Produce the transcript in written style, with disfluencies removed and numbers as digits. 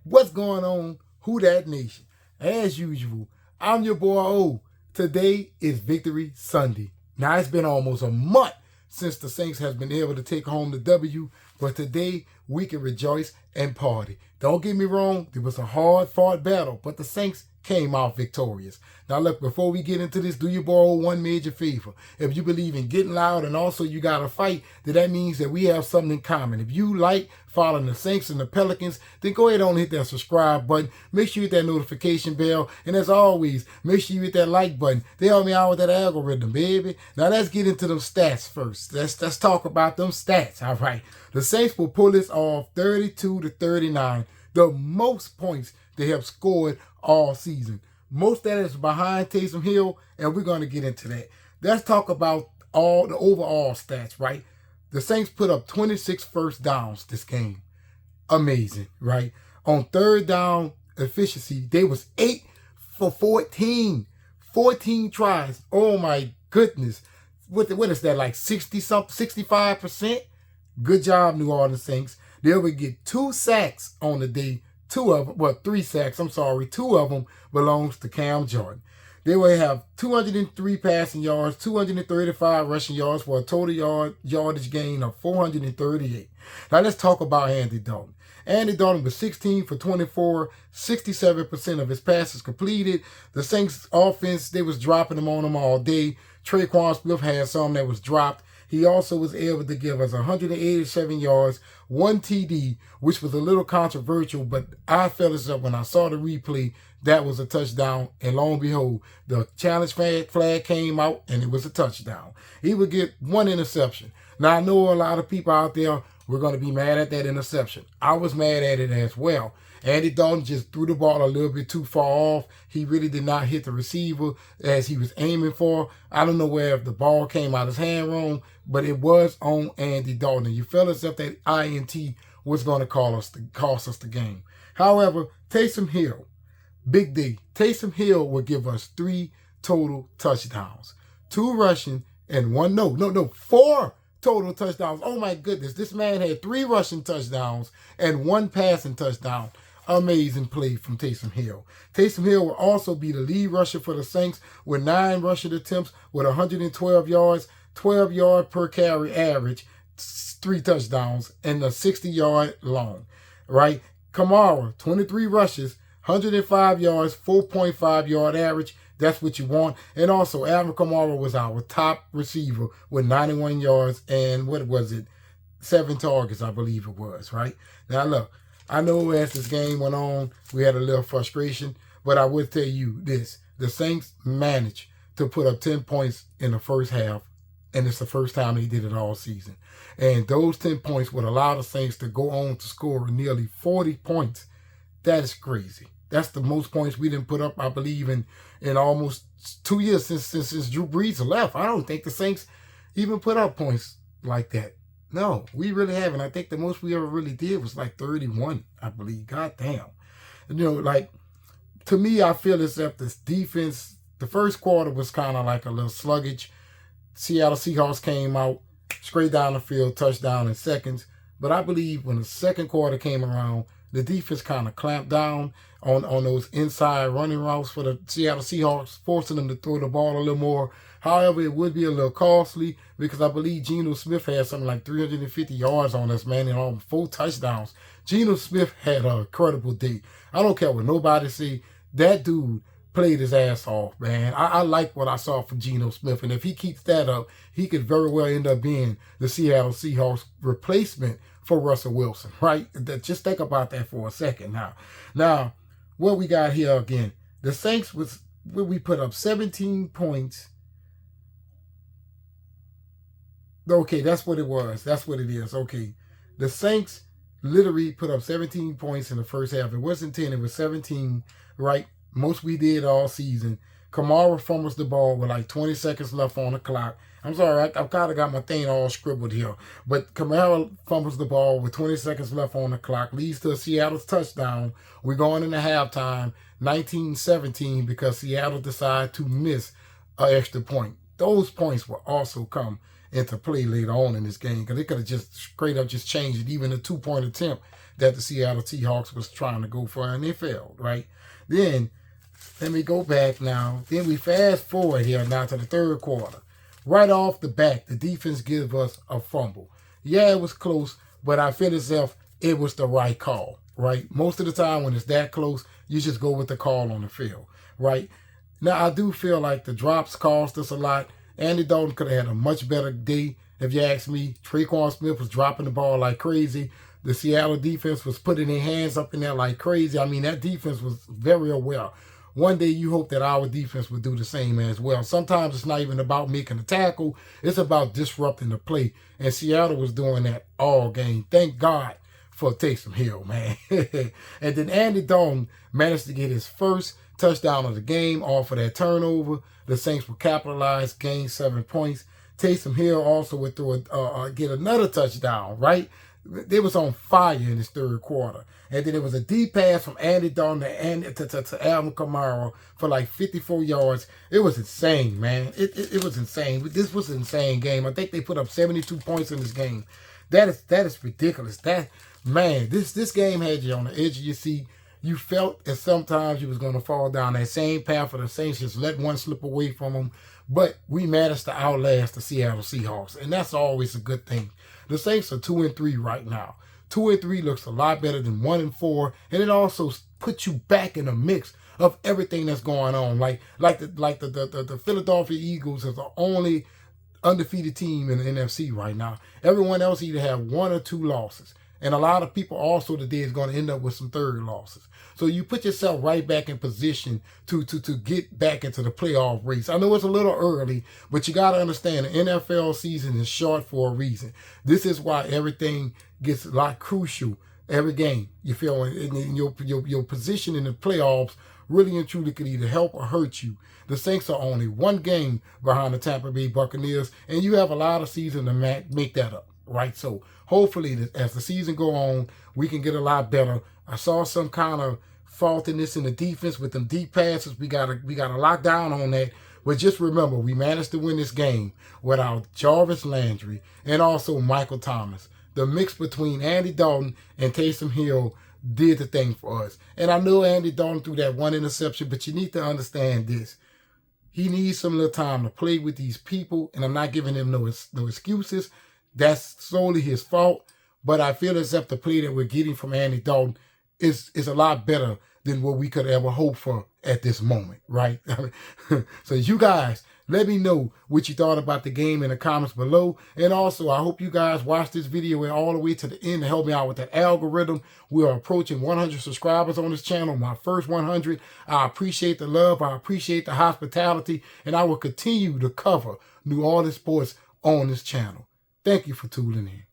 What's going on, Who Dat Nation? As usual, I'm your boy O. Today is Victory Sunday. Now, it's been almost a month since the Saints has been able to take home the W, but today we can rejoice and party. Don't get me wrong, it was a hard-fought battle, but the Saints came out victorious. Now look, before we get into this, do your boy one major favor. If you believe in getting loud and also you got to fight, then that means that we have something in common. If you like following the Saints and the Pelicans, then go ahead and hit that subscribe button. Make sure you hit that notification bell. And as always, make sure you hit that like button. They help me out with that algorithm, baby. Now let's get into them stats first. Let's talk about them stats. All right. The Saints will pull this off 32-39, the most points they have scored all season. Most of that is behind Taysom Hill, and we're going to get into that. Let's talk about all the overall stats, right? The Saints put up 26 first downs this game. Amazing, right? On third down efficiency, they was 8 for 14. 14 tries. Oh my goodness. What is that, like 60-something, 65%? Good job, New Orleans Saints. They would get 2 sacks on the day. 3 sacks, I'm sorry. 2 of them belongs to Cam Jordan. They will have 203 passing yards, 235 rushing yards for a total yardage gain of 438. Now let's talk about Andy Dalton. Andy Dalton was 16 for 24, 67% of his passes completed. The Saints offense, they was dropping them on them all day. Traquan Smith had some that was dropped. He also was able to give us 187 yards, 1 TD, which was a little controversial, but I felt as if when I saw the replay, that was a touchdown. And lo and behold, the challenge flag came out and it was a touchdown. He would get 1 interception. Now, I know a lot of people out there were going to be mad at that interception. I was mad at it as well. Andy Dalton just threw the ball a little bit too far off. He really did not hit the receiver as he was aiming for. I don't know where if the ball came out his hand wrong, but it was on Andy Dalton. And you felt as if that INT was going to cost us the game. However, Taysom Hill, big D. Taysom Hill will give us 3 total touchdowns. 2 rushing and 4 total touchdowns. Oh my goodness. This man had 3 rushing touchdowns and 1 passing touchdown. Amazing play from Taysom Hill. Taysom Hill will also be the lead rusher for the Saints with 9 rushing attempts with 112 yards, 12 yard per carry average, 3 touchdowns, and a 60-yard long, right? Kamara, 23 rushes, 105 yards, 4.5 yard average. That's what you want. And also, Alvin Kamara was our top receiver with 91 yards and 7 targets, I believe it was, right? Now, look, I know as this game went on, we had a little frustration, but I would tell you this. The Saints managed to put up 10 points in the first half, and it's the first time they did it all season. And those 10 points would allow the Saints to go on to score nearly 40 points. That is crazy. That's the most points we didn't put up, I believe, in almost 2 years since Drew Brees left. I don't think the Saints even put up points like that. No, we really haven't. I think the most we ever really did was like 31, I believe. God damn. To me, I feel as if this defense, the first quarter was kind of like a little sluggish. Seattle Seahawks came out, straight down the field, touchdown in seconds. But I believe when the second quarter came around, the defense kind of clamped down on those inside running routes for the Seattle Seahawks, forcing them to throw the ball a little more. However, it would be a little costly because I believe Geno Smith had something like 350 yards on us, man, and on 4 touchdowns. Geno Smith had a incredible day. I don't care what nobody say. That dude played his ass off, man. I like what I saw from Geno Smith, and if he keeps that up, he could very well end up being the Seattle Seahawks replacement for Russell Wilson, right? Just think about that for a second now. Now, what we got here again, the Saints we put up 17 points. Okay, that's what it was. That's what it is. Okay. The Saints literally put up 17 points in the first half. It wasn't 10, it was 17, right? Most we did all season. Kamara fumbles the ball with like 20 seconds left on the clock. I'm sorry, I've kind of got my thing all scribbled here. But Kamara fumbles the ball with 20 seconds left on the clock, leads to a Seattle's touchdown. We're going into halftime, 19-17, because Seattle decided to miss an extra point. Those points will also come into play later on in this game because they could have just straight up just changed it. Even a 2-point attempt that the Seattle Seahawks was trying to go for, and they failed, right? Then, let me go back now. Then we fast forward here now to the third quarter. Right off the bat, the defense gives us a fumble. Yeah, it was close, but I feel as if it was the right call, right? Most of the time when it's that close, you just go with the call on the field, right? Now, I do feel like the drops cost us a lot. Andy Dalton could have had a much better day, if you ask me. Tre'Quan Smith was dropping the ball like crazy. The Seattle defense was putting their hands up in there like crazy. I mean, that defense was very aware. One day you hope that our defense would do the same as well. Sometimes it's not even about making a tackle. It's about disrupting the play. And Seattle was doing that all game. Thank God for Taysom Hill, man. And then Andy Dalton managed to get his first touchdown of the game off of that turnover. The Saints will capitalize, gain 7 points. Taysom Hill also would get another touchdown, right? They was on fire in this third quarter. And then it was a deep pass from Andy Dalton to Alvin Kamara for like 54 yards. It was insane, man. It was insane. This was an insane game. I think they put up 72 points in this game. That is ridiculous. This game had you on the edge of your seat. You felt that sometimes you was going to fall down that same path for the Saints, just let one slip away from them. But we managed to outlast the Seattle Seahawks, and that's always a good thing. The Saints are 2-3 right now. 2-3 looks a lot better than 1-4, and it also puts you back in the mix of everything that's going on. Like the Philadelphia Eagles is the only undefeated team in the NFC right now. Everyone else either have 1 or 2 losses. And a lot of people also today is going to end up with some third losses. So you put yourself right back in position to get back into the playoff race. I know it's a little early, but you got to understand the NFL season is short for a reason. This is why everything gets a lot crucial every game. You feel, and your position in the playoffs really and truly could either help or hurt you. The Saints are only 1 game behind the Tampa Bay Buccaneers, and you have a lot of season to make that up. Right, so hopefully as the season go on, we can get a lot better. I saw some kind of faultiness in the defense with them deep passes. We gotta lock down on that. But just remember, we managed to win this game without Jarvis Landry and also Michael Thomas. The mix between Andy Dalton and Taysom Hill did the thing for us. And I know Andy Dalton threw that 1 interception, but you need to understand this. He needs some little time to play with these people, and I'm not giving him no excuses. That's solely his fault, but I feel as if the play that we're getting from Andy Dalton is a lot better than what we could ever hope for at this moment, right? So you guys, let me know what you thought about the game in the comments below. And also, I hope you guys watch this video all the way to the end to help me out with that algorithm. We are approaching 100 subscribers on this channel, my first 100. I appreciate the love. I appreciate the hospitality. And I will continue to cover New Orleans sports on this channel. Thank you for tuning in.